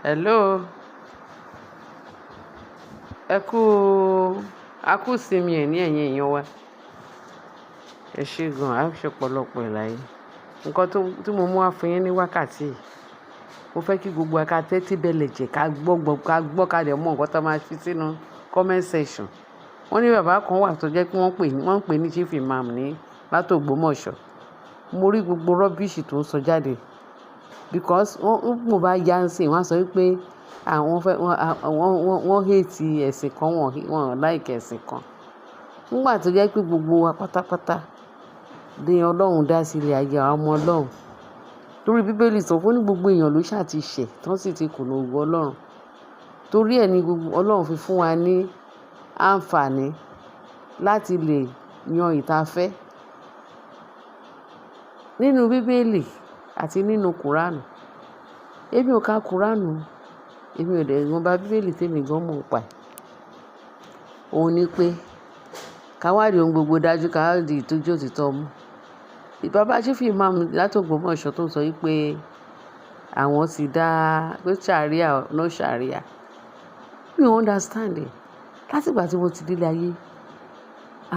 Hello, ẹ kú, a kú ìsinmi ẹ̀ ní ẹ̀yìn èèyàn wa. Ẹ ṣé gan, a ṣe ọ̀pọ̀lọpọ̀ ẹ̀ láyé. Nǹkan tí mo mú wá fún yín ní wákàtí yìí, mo fẹ́ kí gbogbo wa ká tẹ́tí bẹ̀lẹ̀ jẹ́ ká dẹ̀ mọ̀ nǹkan tá máa fi sínú comment section. Wọ́n ní bàbá kan wà tó jẹ́ pé wọ́n ń pè ní chief imam ní látògbómọ̀ṣọ́. Mo rí gbogbo rubbish tó ń sọ jáde because mo bá yá ń sìn wọ́n á sọ wípé wọ́n hate ẹ̀sìn kan, wọ́n like ẹ̀sìn kan. Nígbà tó jẹ́ pé gbogbo wa pátápátá ni Ọlọ́run dá sí ilé ayé àwọn ọmọ Ọlọ́run. Torí Bíbélì sọ fún ní gbogbo èèyàn ló ṣà ti ṣẹ̀ tán sì ti kùnà ògo Ọlọ́run. Torí ẹ̀ ni gbogbo Ọlọ́run fi fún wa ní àǹfààní láti lè yan ìtafẹ́ nínú Bíbélì àti nínú Kùránù. Èmi ò ka Kùránù, èmi ò dẹ̀ ìwọ̀nba Bíbélì tèmi gan mọ̀ pa ẹ̀. Òun ni pé ká wádìí ohun gbogbo dájú ká wádìí ìtójú òtítọ́ mú. Bàbá chief imam látògbómọ̀ṣọ́ tó ń sọ wípé àwọn ti dá pé sharia no sharia. Mi ò understand ẹ̀. Láti ìgbà tí mo ti délé ayé,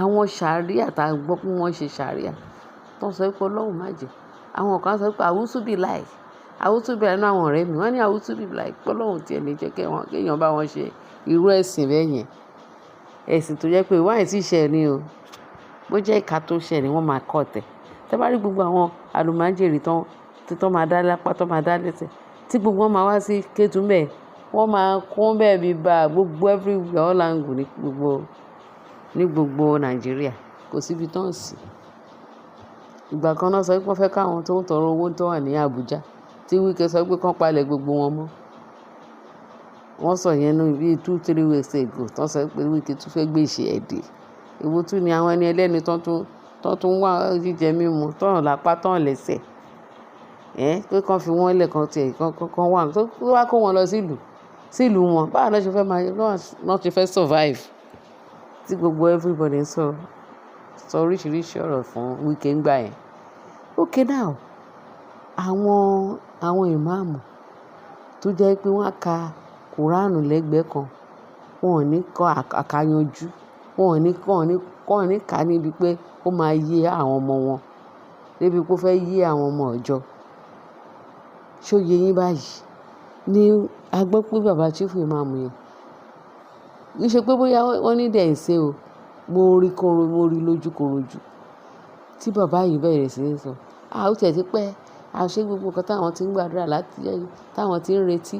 àwọn sharia tá a gbọ́ pé wọ́n ṣe sharia tó ń sọ wípé Ọlọ́run má jẹ́. Àwọn kan sọ wípé àwùsù bí láì. Àwùsù bí láì nínú àwọn ọ̀rẹ́ mi. Wọ́n ní àwùsù bí láì pé Ọlọ́run tí ẹni jẹ́ kéèyàn bá wọn ṣe irú ẹ̀sìn bẹ́ẹ̀ yẹn. Ẹ̀sìn tó jẹ́ pé wáyé tí ṣẹ̀ ni o. Bó jẹ́ ìka tó ṣẹ̀ ni wọ́n máa kọ́ tẹ̀. Tẹ́ bá rí gbogbo àwọn àlùmájèrí tán máa dá lápá tán máa dá lẹ́sẹ̀ tí gbogbo wọn máa wá sí Kétu ńbẹ̀, wọ́n máa kún bẹ́ẹ̀ bí bá gbogbo everywhere all angle ní gbogbo Nàìjíríà. Kò sí ibi tán sí. Ìgbà kan náà sọ wípé wọ́n fẹ́ káwọn tó ń tọrọ owó tó wà ní Abuja tí Wike sọ wípé kán palẹ̀ gbogbo wọn mọ́. Wọ́n sọ yẹn ní bí 2-3 weeks ago tán sọ wípé Wike tún fẹ́ gbé ìṣe ẹ̀ dé. Èwo tún ni àwọn ẹni ẹlẹ́ni tán tún wá jíjẹ mímu tán lápá tán lẹ́sẹ̀. Pé kán fi wọ́n lẹ̀ kan tiẹ̀ kan wà tó wá kó wọn lọ sílùú wọn. Báwo ló ṣe fẹ́ náà ṣe fẹ́ survive tí gbogbo everybody ń sọ oríṣiríṣi ọ̀rọ̀ fún Wike ńgbà yẹn. Okay now, àwọn ìmáàmù tó jẹ́ pé wọ́n á ka Kùránù lẹ́gbẹ̀ẹ́ kan, wọn ò ní kọ́ àkàyanjú, wọn ò ní kà níbi pé ó máa yé àwọn ọmọ wọn, débi pé ó fẹ́ yé àwọn ọmọ ìjọ. Ṣó yé yín báyìí? Ni a gbọ́ pé bàbá chief imam yẹn, kì í ṣe pé bóyá wọ́n ní dẹ̀ ń ṣe o, mo rí lójúkorojú tí bàbá yìí bẹ̀rẹ̀ sí ní sọ. Ó tiẹ̀ ti pẹ́, ṣé gbogbo nǹkan táwọn ti ń gbàdúrà láti táwọn ti ń retí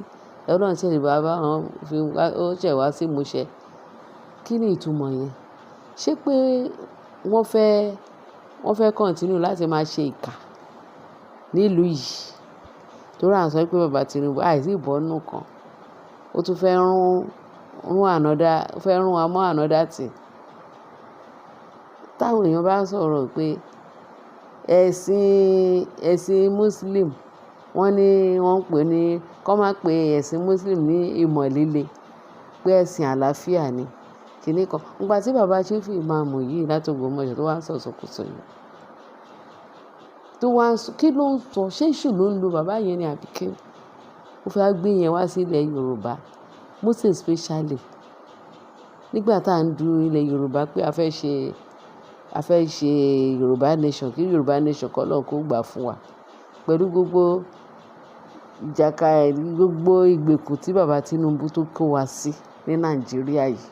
Ọlọ́run ṣẹ̀ lè bá wọn fi ó ṣẹ̀ wá sí ìmúṣẹ. Kí ni ìtumọ̀ yẹn? Ṣé pé wọ́n fẹ́ continue láti máa ṣe ìkà nílùú yìí? Torí à ń sọ pé bàbá Tinubu àìsí ìbọnú kan, ó tún fẹ́ rún wa mọ́ another thing. Táwọn èèyàn bá sọ̀rọ̀ pé ẹ̀sìn Muslim, wọ́n ní wọ́n ń pè ní kọ́ máa pe ẹ̀sìn Muslim ní ìmọ̀ líle, pé ẹ̀sìn àlàáfíà ni. Kìíní kan. Nígbà tí bàbá chief imam yìí látògbómọ̀ṣọ́ tó wá ń sọ̀sọkúsọ yìí, kí ló ń sọ? Ṣé èṣù ló ń lo bàbá yẹn ni àbí kí? Ó fẹ́ gbé yẹn wá sí ilẹ̀ Yorùbá, most especially nígbà tá à ń du ilẹ̀ Yorùbá pé a fẹ́ ṣe Yorùbá nation, kí Yorùbá nation kọ́ lọ́hùn kó gbà fún wa. Pẹ̀lú gbogbo gbogbo ìgbèkùn tí bàbá Tinubu tó kó wa sí ní Nàìjíríà yìí,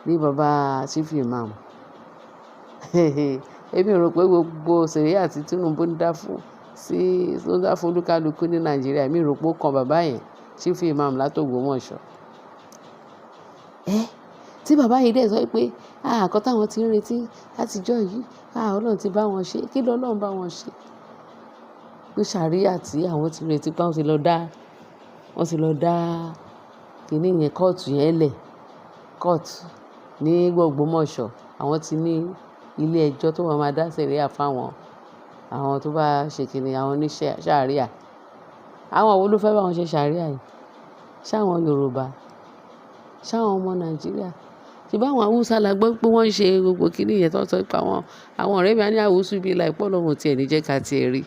ní bàbá chief imam. Èmi rò pé gbogbo sẹ̀ríà tí Tinubu ń dá fún olúkálùkù ní Nàìjíríà, èmi rò pé ó kan bàbá yẹn chief imam látògbómọ̀ṣọ́. Tí bàbá yìí dẹ̀ sọ pé nǹkan táwọn ti ń retí látijọ́ yìí, Ọlọ́run ti bá wọn ṣe. Kí ló Ọlọ́run bá wọn ṣe? Pé sharia tí àwọn ti retí pé wọ́n ti lọ dá kíní yẹn kóòtù yẹn lẹ̀. Court ní Ògbómọ̀ṣọ́, àwọn ti ní ilé ẹjọ́ tó máa dá sẹ̀ríà fáwọn àwọn tó bá ṣe kíní, àwọn oní sharia. Àwọn wo ló fẹ́ bá wọn ṣe sharia yìí? Ṣáwọn Yorùbá? Ṣáwọn ọmọ Nàìjíríà? Ṣùgbọ́n àwọn Hausa la gbọ́ pé wọ́n ń ṣe gbogbo kíní yẹn tó ń sọ pé àwọn ọ̀rẹ́ mi á ní àwùsù bí láì pé Ọlọ́run tí ẹ̀ ní jẹ́ ká ti ẹ̀ rí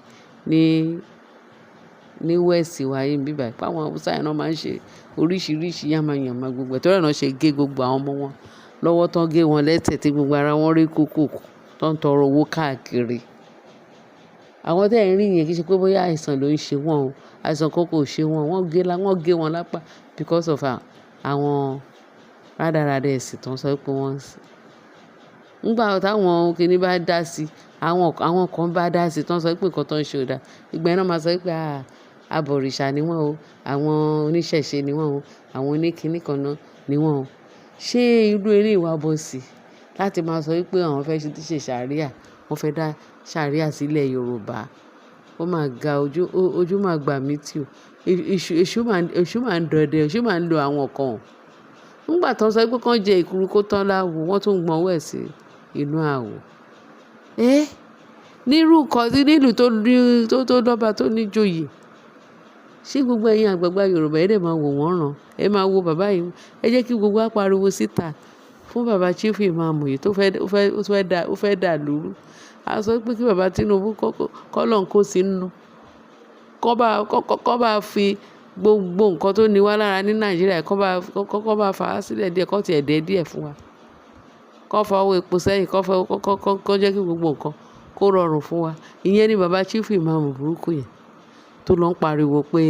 ní west wa yìí níbí báyìí. Páwọn Haúsá yẹn náà máa ń ṣe oríṣiríṣi yàmàyàmà gbogbo ẹ̀. Torí ẹ̀ náà ṣe gé gbogbo àwọn ọmọ wọn lọ́wọ́ tán, gé wọn lẹ́sẹ̀ tí gbogbo ara wọn rí kókó tó ń tọrọ owó káàkiri. Àwọn tẹ́ ẹ̀ ń rí yẹn kì í ṣe pé bóyá àìsàn ló ń ṣe wọ́n o. Àìsàn kan kò ṣe wọ́n. Wọ́n gé wọn lápá because of àwọn rádaràda ẹ̀sìn tó ń sọ pé wọ́n ń sìn. Nígbà táwọn kìíní bá dá sí, àwọn kan bá dá sí tó ń sọ pé nǹkan tó ń ṣe ò dáa. Ìgbà yẹn náà máa sọ pé abọ̀rìṣà ni wọ́n o, àwọn oníṣẹ̀ṣe ni wọ́n o, àwọn oníkíní kan náà ni wọ́n o. Ṣé irú eré ìwà bọ́ sí láti máa sọ wípé àwọn fẹ́ ṣe ṣàríà, wọ́n fẹ́ dá ṣàríà sílẹ̀ Yorùbá? Ó máa ga ojú máa gbà mí tì o. Èṣù máa ń dọdẹ, èṣù máa ń lo àwọn kan. Nígbà tó ń sọ pé kán jẹ èkuru kó tán láwo, wọ́n tún gbọ́n owó ẹ̀ sí inú àwo. Nílùú tó lọ́ba tó níjòyè. Ṣé gbogbo ẹ̀yin àgbààgbà Yorùbá ẹ dẹ̀ máa wò wọ́n ràn? Ẹ máa wo bàbá yìí. Ẹ jẹ́ kí gbogbo wa pariwo síta fún bàbá Chief Imam yìí tó fẹ́ dà lóru. A sọ pé kí bàbá Tinubu kọ́lọ́n kó sínú. Kọ́ bá fi gbogbo nǹkan tó ní wá lára ní Nàìjíríà, kọ́ bá fà á sílẹ̀ díẹ̀, kọ́ ti ẹ̀dẹ́ díẹ̀ fún wa. Kọ́ fa owó epo sẹ́yìn, kọ́ jẹ́ kí gbogbo nǹkan kó rọrùn fún wa. Ìyẹn ni bàbá Chief Imam burúkú yẹn tó lọ ń pariwo pé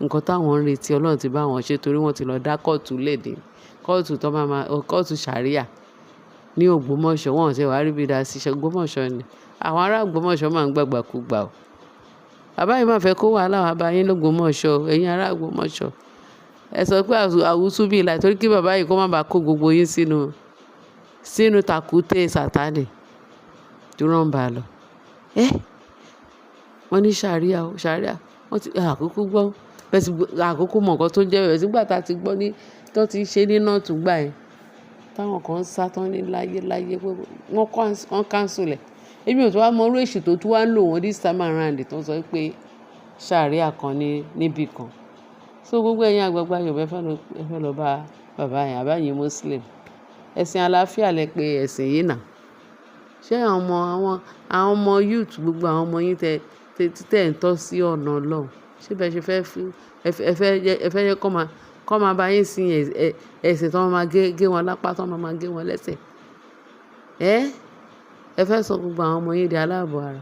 nǹkan táwọn ń retí Ọlọ́run ti bá wọn ṣe torí wọ́n ti lọ dá kóòtù léde. Kóòtù ṣàríà ní Ògbómọ̀ṣọ́. Wọ́n ò ṣe wá rí bí dá sí Ògbómọ̀ṣọ́ ni. Àwọn ará Ògbómọ̀ṣọ́ máa ń gbàgbàkúgbà o. Bàbá yìí máa fẹ́ kó wàhálà wá bá yín l'Ògbómọ̀ṣọ́, ẹ̀yin ará Ògbómọ̀ṣọ́. Ẹ sọ pé àwùsù bí ìlà torí kí bàbá yìí kó má bàa kó gbogbo yín sínú tàkúté Sátánì tó rán bá lọ. Wọ́n ní ṣàríà o, ṣàríà. Wọ́n ti àkókò gbọ́. Àkókò mọ̀ nǹkan tó jẹ́ bẹ̀rẹ̀ sígbà tá a ti gbọ́ tó ti ṣe ní nọ́ọ̀tù gbà yẹn. Táwọn kan ń sá tán ní láyé pé wọ́n cancel ẹ̀. Èmi ò tún wá mọ orú èṣù tó tún wá ń lò wọ́n this time around tó ń sọ pé ṣàríà kan níbì kan. So gbogbo ẹ̀yin àgbààgbà Yorùbá ẹ fẹ́ lọ bá bàbá yẹn, bàbá yẹn Muslim. Ẹ̀sìn àlàáfíà lẹ pé ẹ̀sìn yìí nà. Ṣé àwọn ọmọ youth gbogbo àwọn ọmọ yín tẹ́ ń tọ́ sí ọ̀nà Ọlọ́run? Ṣé bẹ́ẹ̀ ṣe ẹ fẹ́ yẹ kọ́ máa bá yín sin ẹ̀sìn tó máa gé wọn lápá, tó máa gé wọn lẹ́sẹ̀? Ẹ fẹ́ sọ gbogbo àwọn ọmọ yín di aláàbọ̀ ara.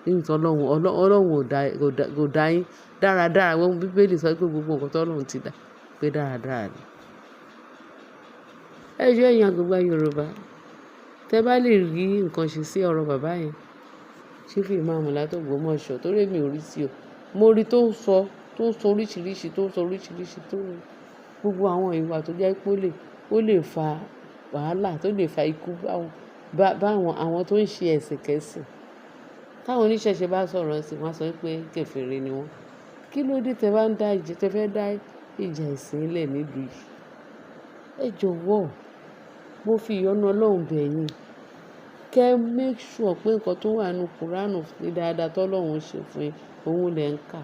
Nítorí Ọlọ́run kò dá yín dáradára. Bíbélì sọ pé gbogbo nǹkan tó Ọlọ́run ti dá pé dáradára ni. Ẹ jọ̀ọ́ ẹ̀yin àgbààgbà Yorùbá, tẹ́ bá lè rí nǹkan ṣe sí ọ̀rọ̀ bàbá yẹn Chief Imam láti Ògbómọ̀ṣọ́ torí èmi ò rí sí o. Mo rí tó ń sọ oríṣiríṣi tó gbogbo àwọn ìwà tó jẹ́ pé ó lè fa wàhálà, tó lè fa ikú bá àwọn tó ń ṣe ẹ̀sìn kẹ́sìn. Táwọn oníṣẹ̀ṣe bá sọ̀rọ̀ sí wọ́n sọ pé kèfèrí ni wọ́n. Kí ló dé tẹ́ fẹ́ dá ìjà ẹ̀sìn lẹ̀ nílùú yìí? Ẹ jọ̀wọ́, mo fi ìyọ́nú Ọlọ́run bẹ̀ yín. Kẹ́ make sure pé nǹkan tó wà nínú Kùránù ní dáadáa tó Ọlọ́run ṣe fún yín, òun lẹ̀ ń kà,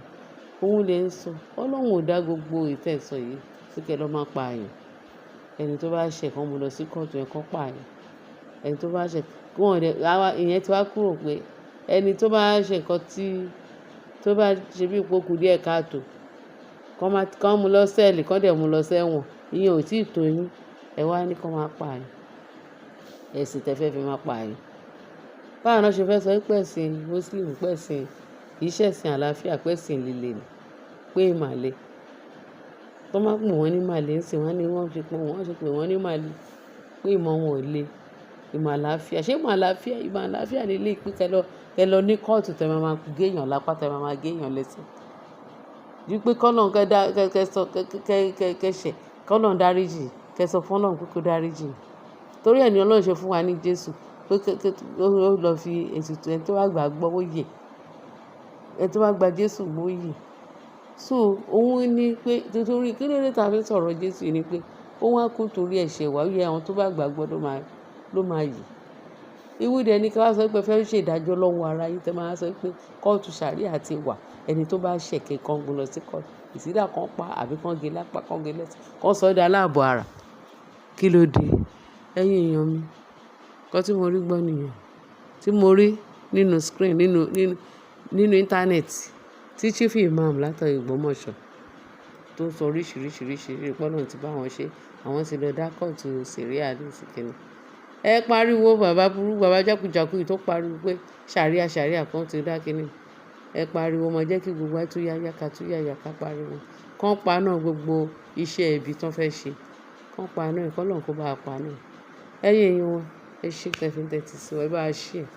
òun lẹ̀ ń sọ. Ọlọ́run ò dá gbogbo ìtẹ̀sọ̀ yìí sí kẹ́ lọ máa pa àyàn. Ẹni tó bá ṣẹ̀ kan mú lọ sí kóòtù ẹ̀ kan pa àyàn. Ẹni tó bá ṣẹ̀ ìyẹn ti wá kúrò pé ẹni tó bá ṣe nǹkan tó bá ṣe bí ipò kù díẹ̀ káàtó kán mú lọ sẹ́ẹ̀lì, kán dẹ̀ mú lọ sẹ́wọ̀n. Ìyẹn ò tí ì tó yín. Ẹ wá ní kán máa pa àyàn. Ẹ̀sìn tẹ́ fẹ́ fi máa pa àyàn. Báwo náà ṣe fẹ́ sọ pé ẹ̀sìn Muslim pé ẹ̀sìn kì í ṣe ẹ̀sìn àlàáfíà, pé ẹ̀sìn líle ni, pé ìmàle. Tó máa pè wọ́n ní màle ńsìn wọ́n ní wọ́n ṣe pé wọ́n ní màle, pé ìmọ̀ wọn ò le. Ìmọ̀ àlàáfíà. Ṣé ìmọ̀ àlàáfíà ni ilé ìpín kẹ́ lọ ní kóòtù tẹ́ máa gé èèyàn lápá, tẹ́ máa gé èèyàn lẹ́sẹ̀? Ju pé kọ́lọ́run kẹ́ṣẹ̀, kọ́lọ́run dáríjì, kẹ́ sọ fún Ọlọ́run pé kó dáríjì. Torí ẹ̀ ni Ọlọ́run ṣe fún wa ní Jésù pé ó lọ fi ètùtù ẹni tó bá gbàgbọ́ ó yè. Ẹni tó bá gba Jésù ó yè. So òun ní pé torí kí ló dé tá a fi sọ̀rọ̀ Jésù ni pé ó wá kú torí ẹ̀ṣẹ̀ wa, ó yẹ àwọn tó bá gbàgbọ́ ló máa yè. Ìwú dẹ̀ ni kí wọ́n sọ pé fẹ́ ṣe ìdájọ́ lọ́wọ́ ara yín, tẹ́ máa sọ pé kóòtù ṣàríà ti wà. Ẹni tó bá ṣẹ̀ kan gbé lọ sí kóòtù. Ìsídà kan pa àbí kan gé lápá, kan gé lẹ́sẹ̀, kan sọ ọ́ di aláàbọ̀ ara. Kí ló dé? Ẹ̀yin èèyàn mi, nǹkan tí mo rí gbọ́ nìyẹn. Tí mo rí nínú screen, nínú íńtánẹ́ẹ̀tì tí chief imam látọ̀ Ògbómọ̀ṣọ́ tó sọ oríṣiríṣi pọ́nà tí bá wọn ṣe àwọn ti lọ dá kóòtù sẹ̀ríà ní ìsìnkìnnì. Ẹ pariwo bàbá burú bàbá jákujàku yìí tó pariwo pé ṣàríà kan ti dá kínní. Ẹ pariwo ọmọ jẹ́ kí gbogbo wa túyáyá ká pariwo. Kán paná gbogbo iṣẹ́ ibi tán fẹ́ ṣe. Kán paná ẹ̀ kọ́lọ́run kó bá wa paná ẹ̀. Ẹ̀yin èèyàn wa, ẹ ṣé tẹ́ fi ń tẹ́tí sí wa, ẹ bá wa share,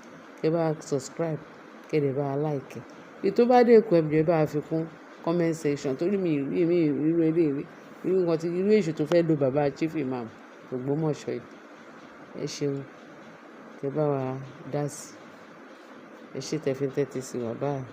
kẹ bá wa subscribe, kẹ dẹ̀ bá wa like. Èyí tó bá dé kù ẹ jọ̀ọ́ ẹ bá wa fi kún comment section torí mi ì rí irú eléyìí. Irú èṣù tó fẹ́ lo bàbá chief imam Ògbómọ̀ṣọ́ yìí. Ẹ ṣeun, kẹ bá wa dá sí. Ẹ ṣé tẹ́ fi ń tẹ́tí sí wa báyìí.